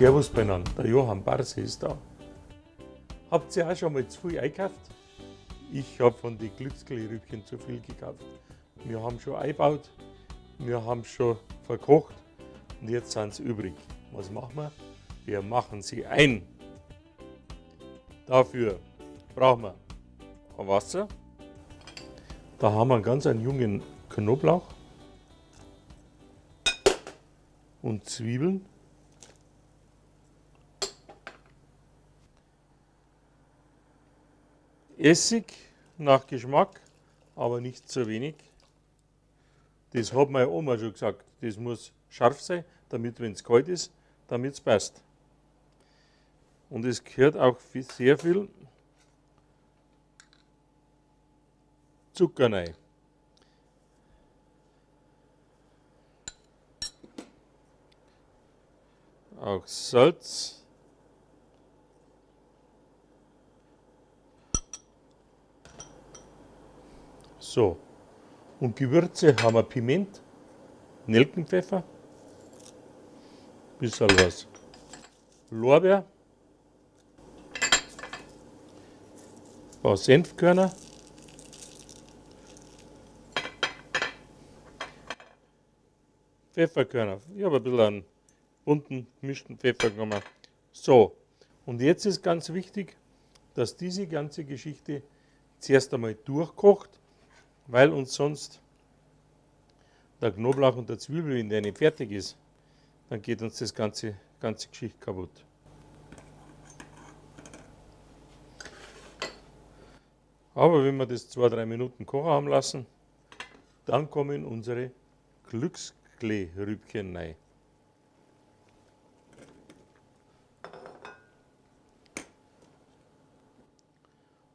Servus beieinander, der Johann Barse ist da. Habt ihr auch schon mal zu viel eingekauft? Ich habe von den Glücksklee-Rübchen zu viel gekauft. Wir haben schon eingebaut, wir haben schon verkocht und jetzt sind sie übrig. Was machen wir? Wir machen sie ein. Dafür brauchen wir Wasser. Da haben wir einen ganz jungen Knoblauch und Zwiebeln. Essig nach Geschmack, aber nicht zu wenig. Das hat meine Oma schon gesagt. Das muss scharf sein, damit, wenn es kalt ist, damit es passt. Und es gehört auch sehr viel Zucker rein. Auch Salz. So, und Gewürze haben wir Piment, Nelkenpfeffer, bisschen was Lorbeer, ein paar Senfkörner, Pfefferkörner. Ich habe ein bisschen einen bunten, gemischten Pfeffer genommen. So, und jetzt ist ganz wichtig, dass diese ganze Geschichte zuerst einmal durchkocht, weil uns sonst der Knoblauch und der Zwiebel, wenn der nicht fertig ist, dann geht uns das ganze Geschichte kaputt. Aber wenn wir das 2-3 Minuten kochen haben lassen, dann kommen unsere Glücksklee-Rübchen rein.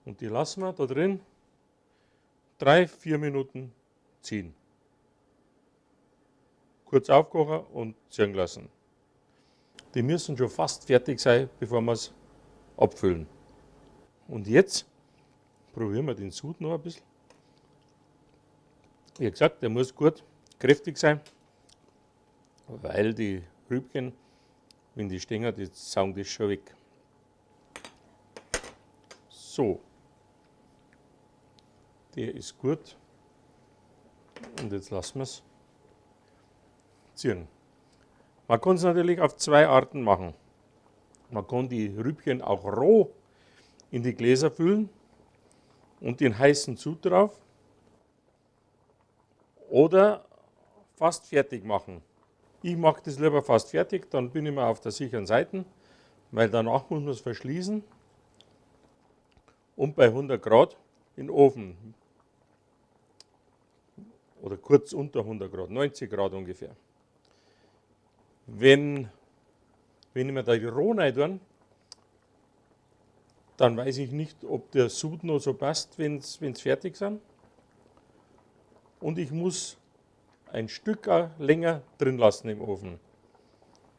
Und die lassen wir da drin 3-4 Minuten ziehen. Kurz aufkochen und ziehen lassen. Die müssen schon fast fertig sein, bevor wir es abfüllen. Und jetzt probieren wir den Sud noch ein bisschen. Wie gesagt, der muss gut kräftig sein, weil die Rübchen, wenn die stehen, die saugen das schon weg. So. Der ist gut. Und jetzt lassen wir es ziehen. Man kann es natürlich auf 2 Arten machen. Man kann die Rübchen auch roh in die Gläser füllen und den heißen Sud drauf. Oder fast fertig machen. Ich mache das lieber fast fertig, dann bin ich mal auf der sicheren Seite, weil danach muss man es verschließen und bei 100 Grad in den Ofen. Oder kurz unter 100 Grad, 90 Grad ungefähr. Wenn ich mir da die roh rein tue, dann weiß ich nicht, ob der Sud noch so passt, wenn es fertig sind. Und ich muss ein Stück länger drin lassen im Ofen.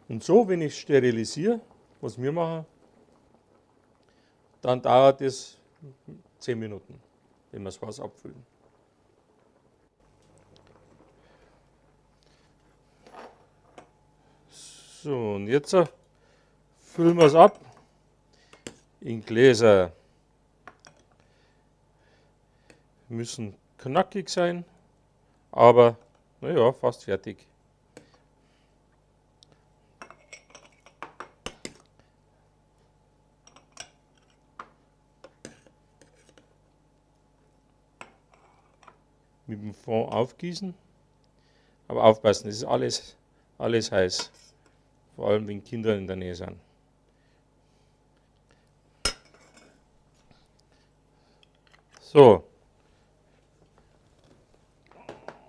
Und so, wenn ich sterilisiere, was wir machen, dann dauert es 10 Minuten, wenn wir das Wasser abfüllen. So, und jetzt füllen wir es ab in Gläser. Müssen knackig sein, aber naja, fast fertig. Mit dem Fond aufgießen, aber aufpassen, das ist alles heiß. Vor allem, wenn Kinder in der Nähe sind. So.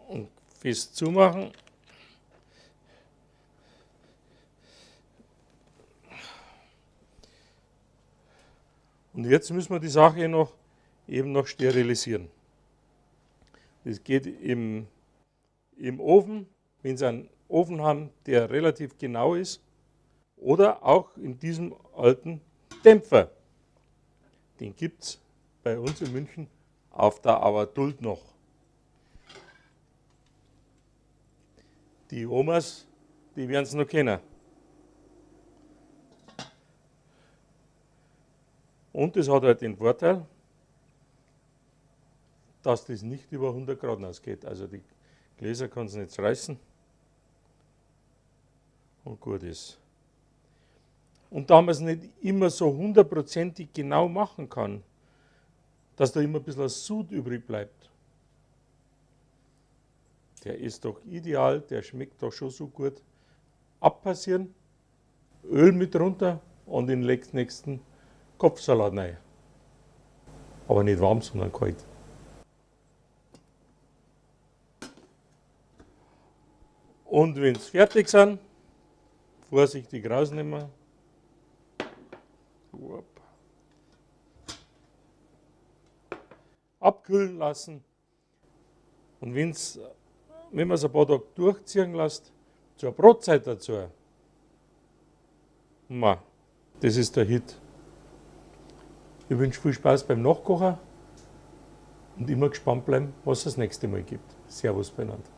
Und fest zumachen. Und jetzt müssen wir die Sache eben noch sterilisieren. Das geht im Ofen, wenn Sie einen Ofen haben, der relativ genau ist, oder auch in diesem alten Dämpfer. Den gibt es bei uns in München auf der Auerduld noch. Die Omas, die werden es noch kennen. Und das hat halt den Vorteil, dass das nicht über 100 Grad ausgeht. Also die Gläser kann es nicht zerreißen. Und gut ist. Und da man es nicht immer so hundertprozentig genau machen kann, dass da immer ein bisschen Sud übrig bleibt, der ist doch ideal, der schmeckt doch schon so gut. Abpassieren, Öl mit runter und in den nächsten Kopfsalat rein. Aber nicht warm, sondern kalt. Und wenn es fertig sind, vorsichtig rausnehmen. Abkühlen lassen. Und wenn man es ein paar Tage durchziehen lässt, zur Brotzeit dazu. Das ist der Hit. Ich wünsche viel Spaß beim Nachkochen und immer gespannt bleiben, was es das nächste Mal gibt. Servus beieinander.